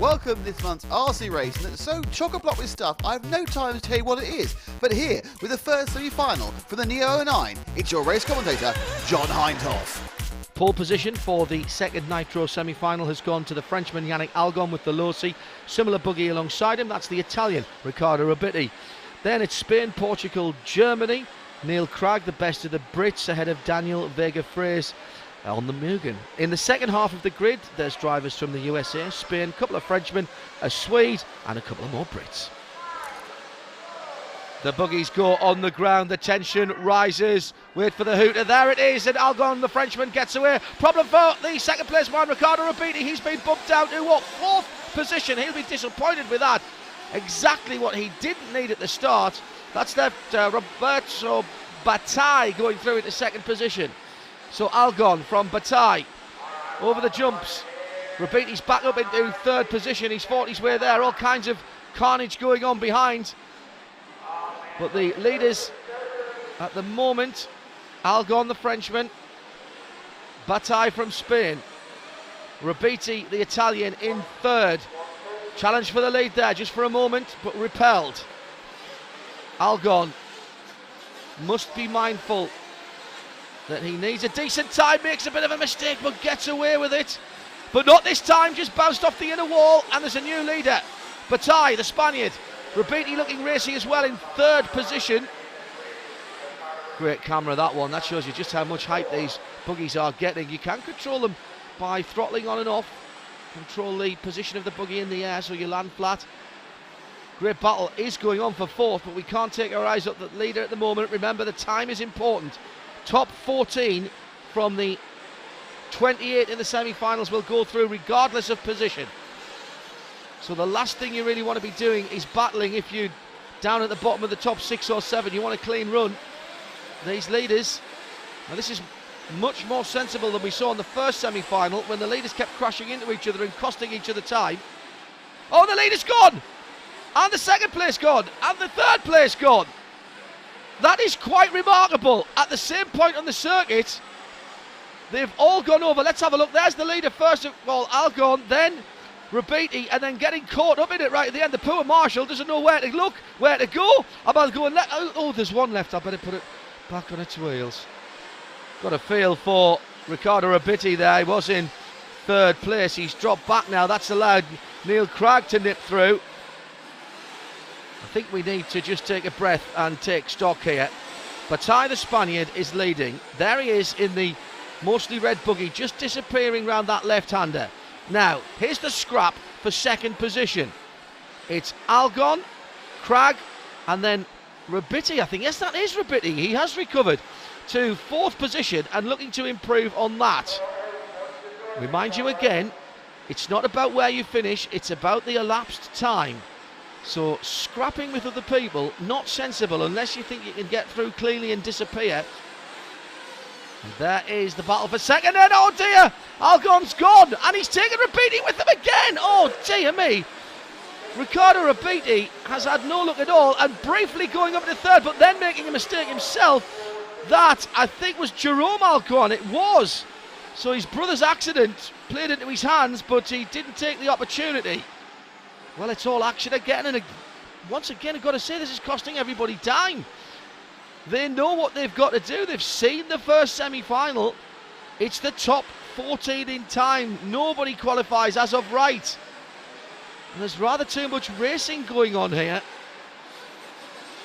welcome this month's RC race, and it's so chock-a-block with stuff I have no time to tell you what it is. But here, with the first semi-final for the Neo 09, it's your race commentator, John Hindhoff. Pole position for the second Nitro semi-final has gone to the Frenchman Yannick Algon with the Losi. Similar buggy alongside him, that's the Italian Riccardo Rabitti. Then it's Spain, Portugal, Germany. Neil Cragg, the best of the Brits, ahead of Daniel Vega-Fraze on the Mugen. In the second half of the grid, there's drivers from the USA, Spain, a couple of Frenchmen, a Swede, and a couple of more Brits. The buggies go on the ground, the tension rises. Wait for the hooter, there it is, and Algon, the Frenchman, gets away. Problem for the second place man, Riccardo Rabitti. He's been bumped down to what, fourth position. He'll be disappointed with that. Exactly what he didn't need at the start. That's left Roberto Bataille going through into second position. So Algon from Bataille over the jumps. Rabitti's back up into third position. He's fought his way there. All kinds of carnage going on behind. But the leaders at the moment, Algon the Frenchman, Bataille from Spain, Rabitti the Italian in third. Challenge for the lead there just for a moment, but repelled. Algon must be mindful that he needs a decent time, makes a bit of a mistake but gets away with it. But not this time, just bounced off the inner wall, and there's a new leader. Bataille, the Spaniard. Rabitti looking racy as well in third position. Great camera, that one. That shows you just how much hype these buggies are getting. You can control them by throttling on and off. Control the position of the buggy in the air so you land flat. Great battle is going on for fourth, but we can't take our eyes off the leader at the moment. Remember, the time is important. Top 14 from the 28 in the semi-finals will go through regardless of position. So the last thing you really want to be doing is battling if you're down at the bottom of the top 6 or 7. You want a clean run. These leaders, now this is much more sensible than we saw in the first semi-final when the leaders kept crashing into each other and costing each other time. Oh, the leader's gone! And the second place gone! And the third place gone! That is quite remarkable. At the same point on the circuit, they've all gone over. Let's have a look. There's the leader first of all, Algon, then Rabitti, and then getting caught up in it right at the end. The poor Marshal doesn't know where to look, where to go. About going left. Oh, there's one left. I better put it back on its wheels. Got a feel for Riccardo Rabitti there. He was in third place. He's dropped back now. That's allowed Neil Cragg to nip through. I think we need to just take a breath and take stock here. Bataille, the Spaniard, is leading. There he is in the mostly red buggy, just disappearing round that left-hander. Now, here's the scrap for second position. It's Algon, Cragg, and then Rabitti, I think. Yes, that is Rabitti. He has recovered to fourth position and looking to improve on that. Remind you again, it's not about where you finish, it's about the elapsed time. So scrapping with other people, not sensible unless you think you can get through cleanly and disappear. And there is the battle for second, and oh dear, Algon's gone, and he's taken Rabitti with him again. Oh dear me. Riccardo Rabitti has had no look at all, and briefly going up to third, but then making a mistake himself. That, I think, was Jerome Algon. It was. So his brother's accident played into his hands, but he didn't take the opportunity. Well, it's all action again, and once again, I've got to say, this is costing everybody time. They know what they've got to do. They've seen the first semi-final. It's the top 14 in time. Nobody qualifies as of right. And there's rather too much racing going on here.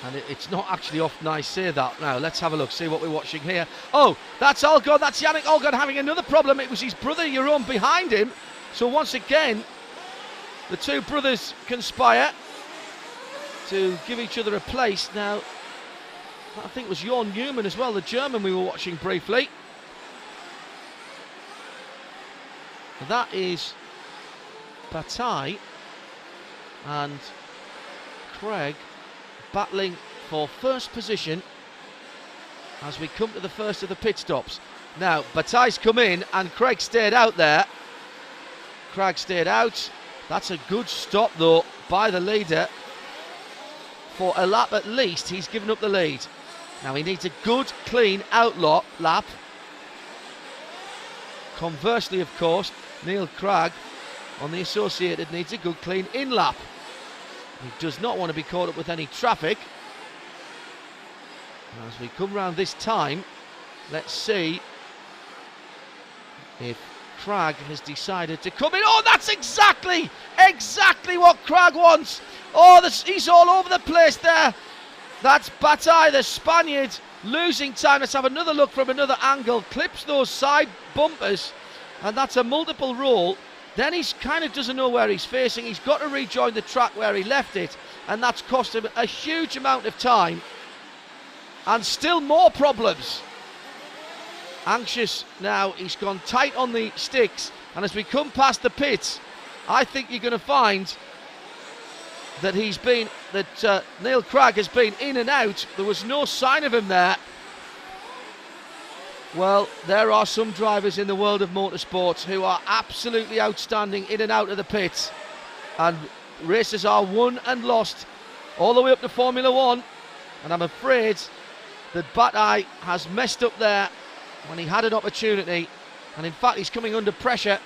And it's not actually often I say that. Now, let's have a look, see what we're watching here. Oh, that's Algon. That's Yannick Algon having another problem. It was his brother Jerome behind him. So once again, the two brothers conspire to give each other a place. Now, I think it was Jorn Newman as well, the German we were watching briefly. That is Bataille and Craig battling for first position as we come to the first of the pit stops. Now, Bataille's come in and Craig stayed out there. Craig stayed out. That's a good stop though by the leader. For a lap at least, he's given up the lead. Now he needs a good, clean outlaw lap. Conversely, of course, Neil Cragg on the Associated needs a good clean in lap. He does not want to be caught up with any traffic. As we come round this time, let's see if Cragg has decided to come in. Oh, that's exactly what Cragg wants. Oh, he's all over the place there. That's Bataille, the Spaniard, losing time. Let's have another look from another angle. Clips those side bumpers, and that's a multiple roll. Then he kind of doesn't know where he's facing. He's got to rejoin the track where he left it, and that's cost him a huge amount of time. And still more problems. Anxious now, he's gone tight on the sticks, and as we come past the pits, I think you're going to find that Neil Cragg has been in and out. There was no sign of him there. Well, there are some drivers in the world of motorsports who are absolutely outstanding in and out of the pits, and races are won and lost all the way up to Formula One, and I'm afraid that Bataille has messed up there when he had an opportunity, and in fact he's coming under pressure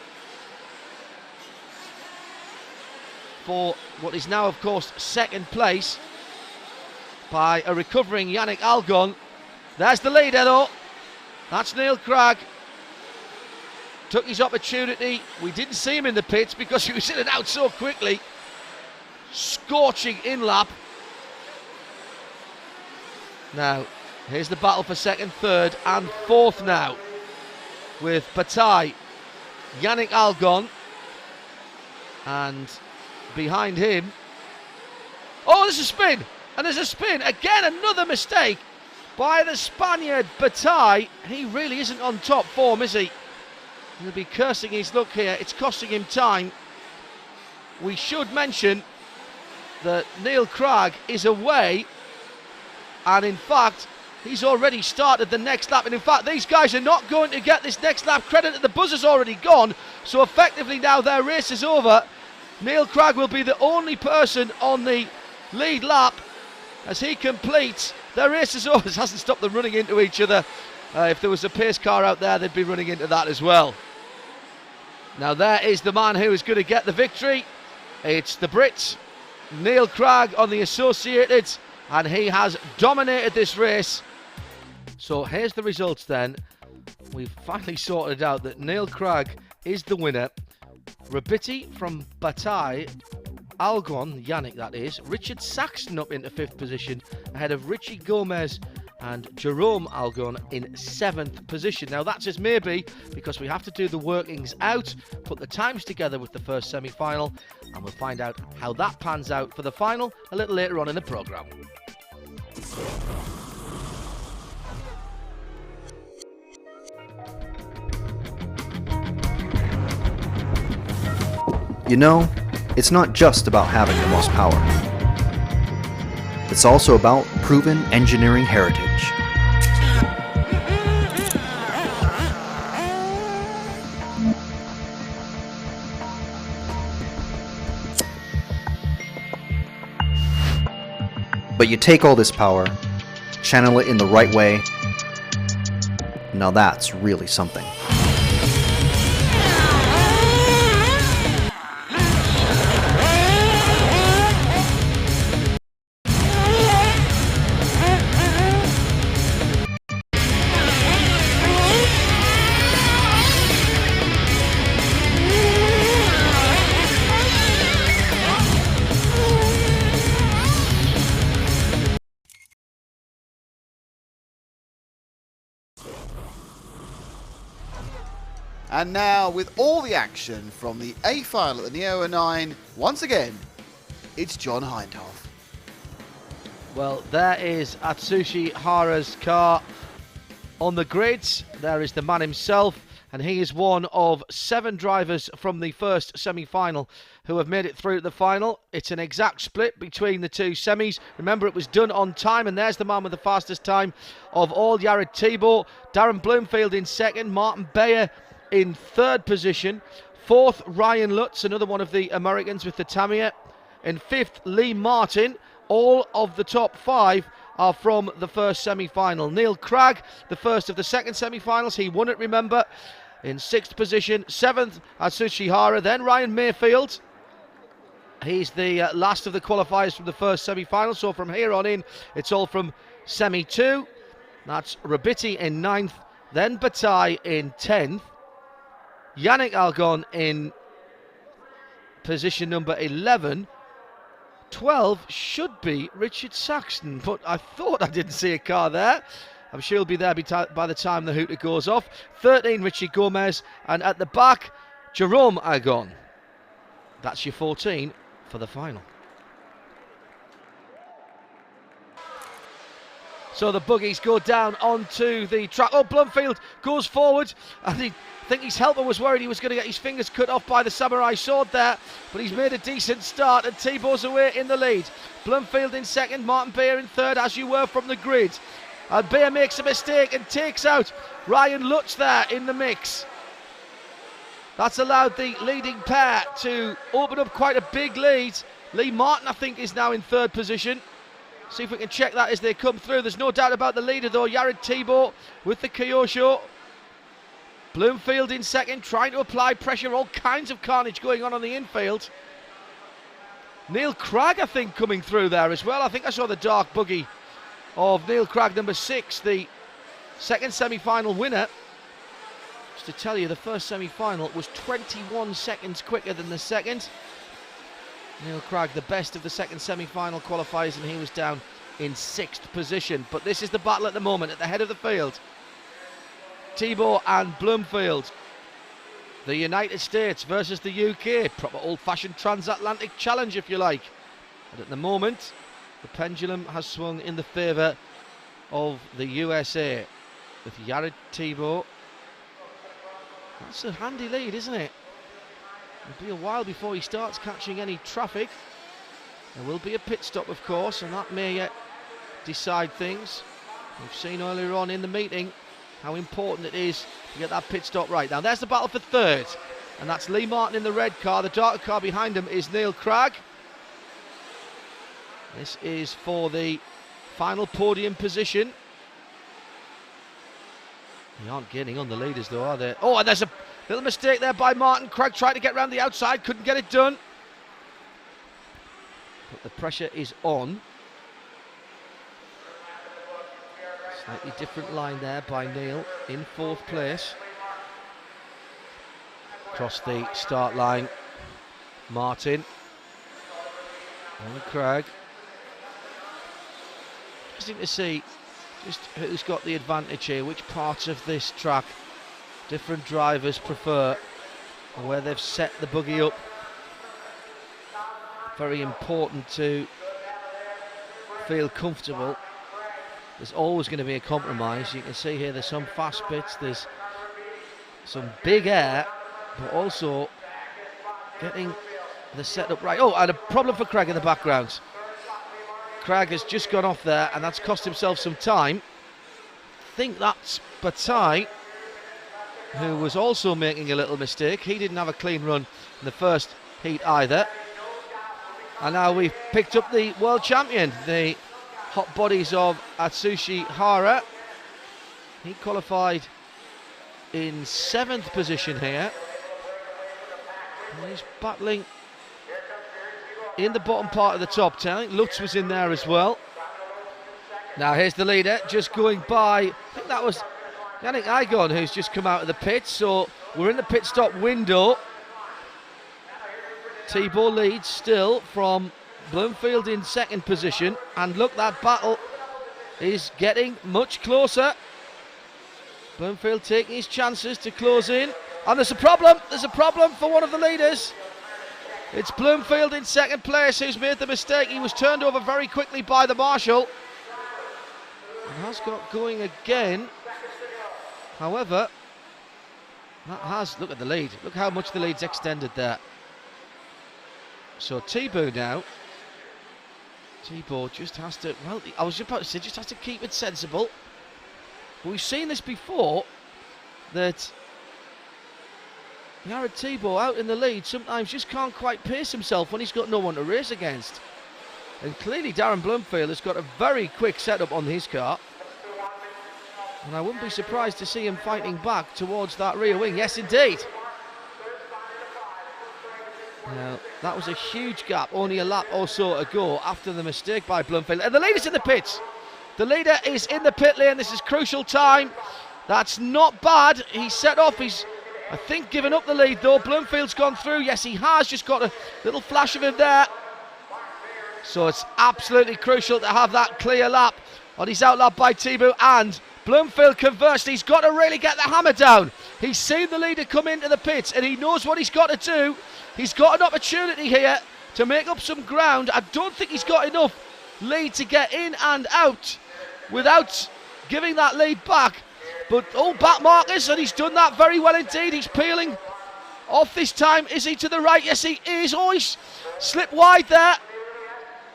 for what is now, of course, second place by a recovering Yannick Algon. There's the leader though. That's Neil Cragg. Took his opportunity. We didn't see him in the pits because he was in and out so quickly. Scorching in lap. Now, here's the battle for second, third and fourth now, with Bataille, Yannick Algon, and behind him, oh, there's a spin, and there's a spin again. Another mistake by the Spaniard Bataille. He really isn't on top form, is he? He'll be cursing his luck here. It's costing him time. We should mention that Neil Cragg is away, and in fact he's already started the next lap, and in fact these guys are not going to get this next lap credit. The buzzer's already gone, so effectively now their race is over. Neil Cragg will be the only person on the lead lap as he completes. Their race is over. This hasn't stopped them running into each other. If there was a pace car out there, they'd be running into that as well. Now there is the man who is going to get the victory. It's the Brit, Neil Cragg on the Associated, and he has dominated this race. So here's the results then. We've finally sorted out that Neil Cragg is the winner. Rabitti from Bataille, Algon, Yannick that is, Richard Saxton up into 5th position ahead of Richie Gomez and Jerome Algon in 7th position. Now that's as maybe, because we have to do the workings out, put the times together with the first semi-final, and we'll find out how that pans out for the final a little later on in the programme. You know, it's not just about having the most power. It's also about proven engineering heritage. But you take all this power, channel it in the right way, now that's really something. And now, with all the action from the A final at the Neo 09, once again, it's John Hindhoff. Well, there is Atsushi Hara's car on the grids. There is the man himself, and he is one of 7 drivers from the first semi-final who have made it through to the final. It's an exact split between the two semis. Remember, it was done on time, and there's the man with the fastest time of all, Jared Thibault. Darren Bloomfield in 2nd, Martin Bayer in 3rd position. 4th, Ryan Lutz, another one of the Americans with the Tamiya. In 5th, Lee Martin. All of the top 5 are from the first semi-final. Neil Cragg, the first of the second semi-finals, he won it, remember. in 6th position. 7th, Atsushi Hara. Then Ryan Mayfield. He's the last of the qualifiers from the first semi-final. So from here on in, it's all from semi 2. That's Rabiti in 9th. Then Bataille in 10th. Yannick Algon in position number 11. 12 should be Richard Saxton, but I thought I didn't see a car there. I'm sure he'll be there by the time the hooter goes off. 13, Richie Gomez, and at the back, Jerome Agon. That's your 14 for the final. So the buggies go down onto the track. Oh, Blumfield goes forward, and I think his helper was worried he was going to get his fingers cut off by the samurai sword there, but he's made a decent start, and Thibault's away in the lead. Blumfield in 2nd, Martin Beer in 3rd, as you were from the grid. And Beer makes a mistake and takes out Ryan Lutz there in the mix. That's allowed the leading pair to open up quite a big lead. Lee Martin, I think, is now in 3rd position. See if we can check that as they come through. There's no doubt about the leader, though. Jared Thibault with the Kyosho. Bloomfield in 2nd, trying to apply pressure. All kinds of carnage going on the infield. Neil Cragg, I think, coming through there as well. I think I saw the dark buggy of Neil Cragg, number 6, the 2nd semi-final winner. Just to tell you, the first semi-final was 21 seconds quicker than the 2nd. Neil Cragg, the best of the 2nd semi-final qualifiers, and he was down in 6th position. But this is the battle at the moment at the head of the field. Thibault and Bloomfield. The United States versus the UK. Proper old-fashioned transatlantic challenge, if you like. But at the moment, the pendulum has swung in the favour of the USA. With Jared Thibault. That's a handy lead, isn't it? It'll be a while before he starts catching any traffic. There will be a pit stop, of course, and that may yet decide things. We've seen earlier on in the meeting how important it is to get that pit stop right. Now there's the battle for 3rd, and that's Lee Martin in the red car. The darker car behind him is Neil Cragg. This is for the final podium position. They aren't getting on the leaders, though, are they? Oh, and there's a little mistake there by Martin. Cragg tried to get round the outside, couldn't get it done. But the pressure is on. Slightly different line there by Neil in 4th place. Across the start line, Martin and Cragg. Interesting to see just who's got the advantage here, which parts of this track different drivers prefer, and where they've set the buggy up. Very important to feel comfortable. There's always going to be a compromise. You can see here there's some fast bits, there's some big air, but also getting the setup right. Oh, and a problem for Cragg in the background. Cragg has just gone off there, and that's cost himself some time. I think that's Bataille, who was also making a little mistake. He didn't have a clean run in the first heat either. And now we've picked up the world champion, the hot bodies of Atsushi Hara. He qualified in 7th position here. And he's battling in the bottom part of the top 10. I think Lutz was in there as well. Now here's the leader, just going by, I think that was Yannick Igon, who's just come out of the pit. So we're in the pit stop window. Thibault leads still from Bloomfield in 2nd position, and look, that battle is getting much closer. Bloomfield taking his chances to close in, and there's a problem for one of the leaders. It's Bloomfield in 2nd place who's made the mistake. He was turned over very quickly by the marshal and has got going again. However, that has, look at the lead, look how much the lead's extended there. So Thibault now, Thibault just has to, well, I was about to say, just has to keep it sensible. But we've seen this before, that Jared Thibault out in the lead sometimes just can't quite pace himself when he's got no one to race against. And clearly Darren Bloomfield has got a very quick setup on his car. And I wouldn't be surprised to see him fighting back towards that rear wing. Yes, indeed. Now, that was a huge gap, only a lap or so to go after the mistake by Bloomfield. And the leader's in the pits. The leader is in the pit lane. This is crucial time. That's not bad. He's set off. He's, I think, given up the lead, though. Bloomfield's gone through. Yes, he has. Just got a little flash of him there. So it's absolutely crucial to have that clear lap on his outlap by Tibu. And Bloomfield conversely, he's got to really get the hammer down. He's seen the leader come into the pits and he knows what he's got to do. He's got an opportunity here to make up some ground. I don't think he's got enough lead to get in and out without giving that lead back. But back markers, and he's done that very well indeed. He's peeling off this time. Is he to the right? Yes, he is. Oh, he's slipped wide there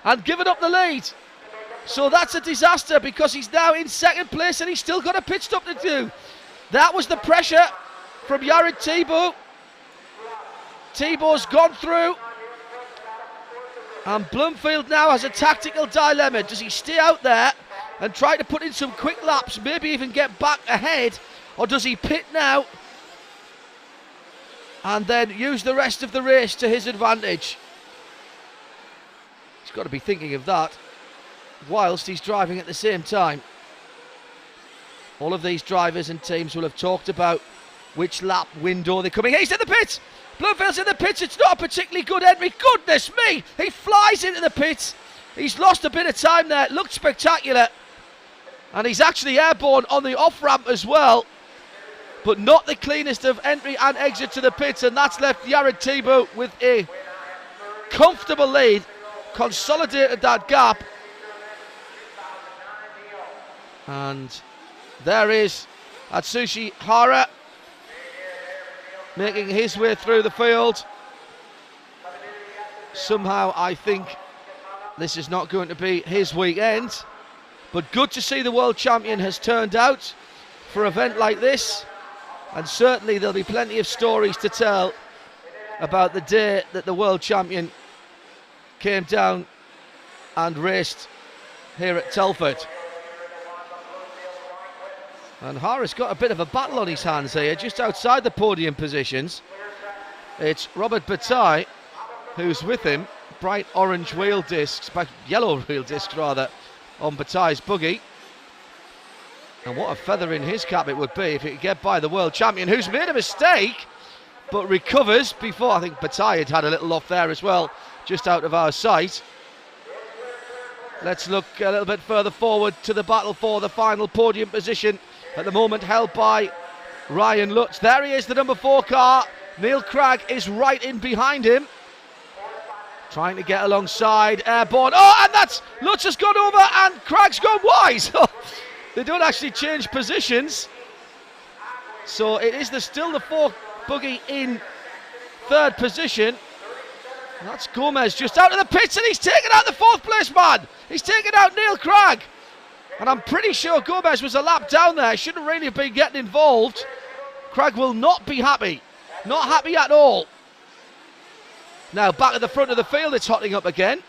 and given up the lead. So that's a disaster because he's now in second place and he's still got a pit stop to do. That was the pressure from Yared Tibu. Tibu's gone through. And Bloomfield now has a tactical dilemma. Does he stay out there and try to put in some quick laps, maybe even get back ahead? Or does he pit now and then use the rest of the race to his advantage? He's got to be thinking of that whilst he's driving at the same time. All of these drivers and teams will have talked about which lap window they're coming. He's in the pits! Bloomfield's in the pits. It's not a particularly good entry. Goodness me! He flies into the pits. He's lost a bit of time there. It looked spectacular. And he's actually airborne on the off-ramp as well. But not the cleanest of entry and exit to the pits. And that's left Yared Tibu with a comfortable lead. Consolidated that gap. And there is Atsushi Hara making his way through the field. Somehow I think this is not going to be his weekend, but good to see the world champion has turned out for an event like this, and certainly there'll be plenty of stories to tell about the day that the world champion came down and raced here at Telford. And Hara's got a bit of a battle on his hands here, just outside the podium positions. It's Robert Bataille who's with him. Bright orange wheel discs, yellow wheel discs rather, on Bataille's buggy. And what a feather in his cap it would be if he could get by the world champion, who's made a mistake, but recovers before. I think Bataille had a little off there as well, just out of our sight. Let's look a little bit further forward to the battle for the final podium position. At the moment held by Ryan Lutz. There he is, the number 4 car. Neil Cragg is right in behind him, trying to get alongside. Airborne. Oh, and that's Lutz has gone over and Cragg's gone wide. They don't actually change positions. So it is still the 4 buggy in third position. And that's Gomez just out of the pits and he's taken out the 4th place man. He's taken out Neil Cragg. And I'm pretty sure Gomez was a lap down there. Shouldn't really have been getting involved. Cragg will not be happy. Not happy at all. Now back at the front of the field, it's hotting up again.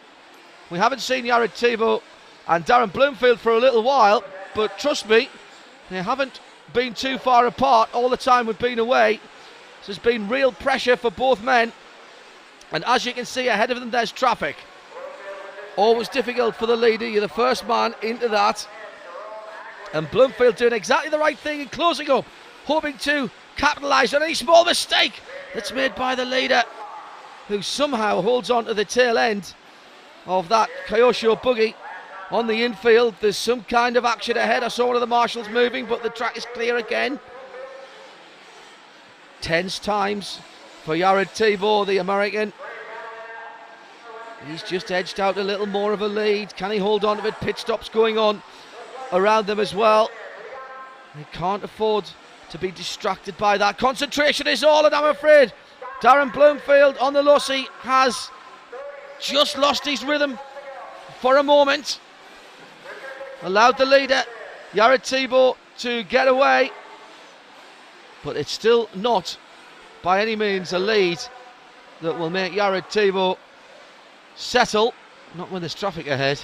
We haven't seen Yared Tibu and Darren Bloomfield for a little while, but trust me, they haven't been too far apart all the time we've been away. So there's been real pressure for both men. And as you can see ahead of them, there's traffic. Always difficult for the leader. You're the first man into that. And Bloomfield doing exactly the right thing and closing up, hoping to capitalise on any small mistake that's made by the leader, who somehow holds on to the tail end of that Kyosho buggy on the infield. There's some kind of action ahead. I saw one of the marshals moving, but the track is clear again. Tense times for Yared Tibu, the American. He's just edged out a little more of a lead. Can he hold on to it? Pit stops going on around them as well. They can't afford to be distracted by that. Concentration is all, and I'm afraid Darren Bloomfield on the Lucy has just lost his rhythm for a moment. Allowed the leader, Yared Tibu, to get away. But it's still not by any means a lead that will make Yared Tibu settle. Not when there's traffic ahead.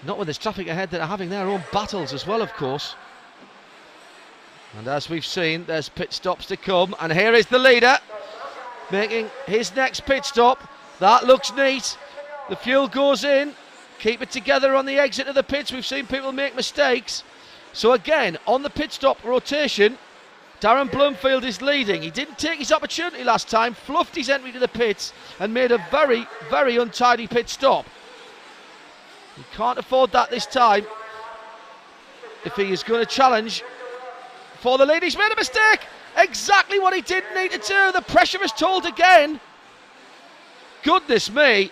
Not when there's traffic ahead that are having their own battles as well, of course. And as we've seen, there's pit stops to come. And here is the leader making his next pit stop. That looks neat. The fuel goes in. Keep it together on the exit of the pits. We've seen people make mistakes. So again, on the pit stop rotation, Darren Bloomfield is leading. He didn't take his opportunity last time, fluffed his entry to the pits and made a very, very untidy pit stop. He can't afford that this time if he is going to challenge for the lead. He's made a mistake. Exactly what he didn't need to do. The pressure is told again. Goodness me.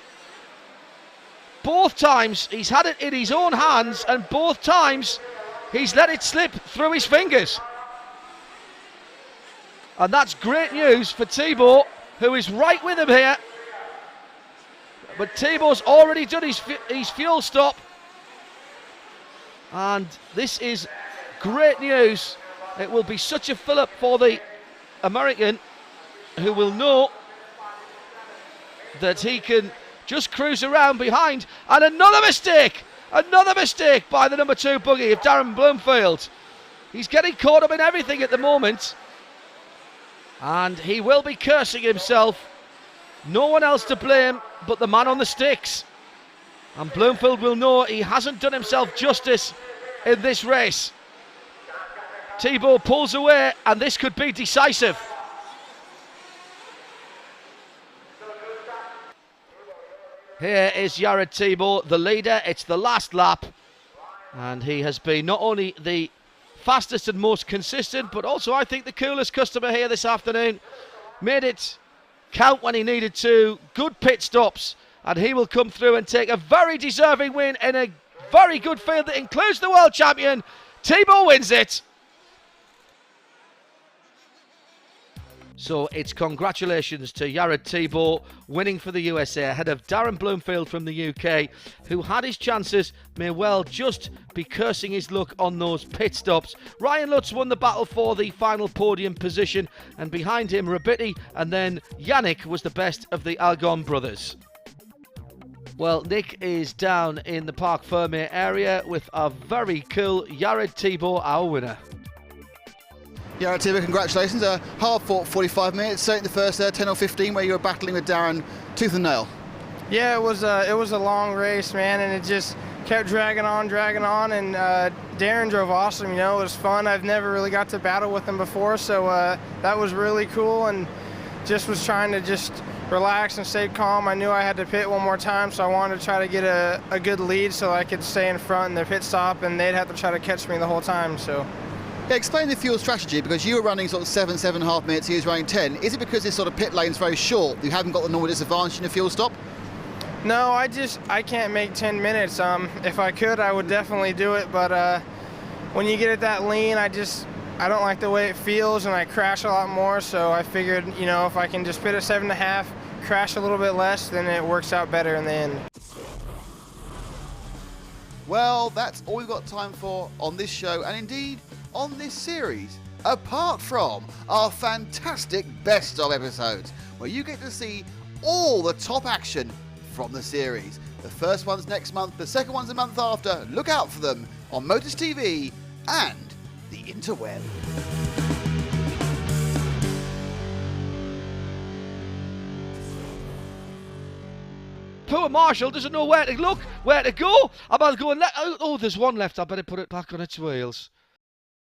Both times he's had it in his own hands and both times he's let it slip through his fingers. And that's great news for Thibaut, who is right with him here. But Thibaut's already done his fuel stop. And this is great news. It will be such a fill-up for the American, who will know that he can just cruise around behind. And another mistake by the number 2 buggy of Darren Bloomfield. He's getting caught up in everything at the moment. And he will be cursing himself. No one else to blame but the man on the sticks. And Bloomfield will know he hasn't done himself justice in this race. Thibaut pulls away and this could be decisive. Here is Jared Thibaut, the leader. It's the last lap. And he has been not only the fastest and most consistent, but also I think the coolest customer here this afternoon. Made it count when he needed to. Good pit stops. And he will come through and take a very deserving win in a very good field that includes the world champion. Thibaut wins it. So it's congratulations to Jared Thibaut winning for the USA ahead of Darren Bloomfield from the UK, who had his chances, may well just be cursing his luck on those pit stops. Ryan Lutz won the battle for the final podium position, and behind him Rabiti, and then Yannick was the best of the Algon brothers. Well, Nick is down in the Parc Fermé area with a very cool Jared Thibaut, our winner. Yeah, Thibaut, congratulations. A hard-fought 45 minutes, certainly the first 10 or 15 where you were battling with Darren tooth and nail. Yeah, it was a long race, man, and it just kept dragging on, and Darren drove awesome, you know. It was fun. I've never really got to battle with him before, so that was really cool, and just was trying to just relax and stay calm. I knew I had to pit one more time, so I wanted to try to get a good lead so I could stay in front in the pit stop, and they'd have to try to catch me the whole time, so. Yeah, explain the fuel strategy, because you were running sort of 7.5 minutes, he was running 10. Is it because this sort of pit lane's very short, you haven't got the normal disadvantage in the fuel stop? No, I can't make 10 minutes. If I could, I would definitely do it, but when you get at that lean, I don't like the way it feels, and I crash a lot more, so I figured, you know, if I can just pit at 7.5, crash a little bit less, then it works out better in the end. Well, that's all we've got time for on this show, and indeed on this series, apart from our fantastic best of episodes, where you get to see all the top action from the series. The first one's next month, the second one's a month after. Look out for them on Motors TV and the interweb. Poor Marshall doesn't know where to look, where to go. I'm about to go and oh, there's one left. I better put it back on its wheels.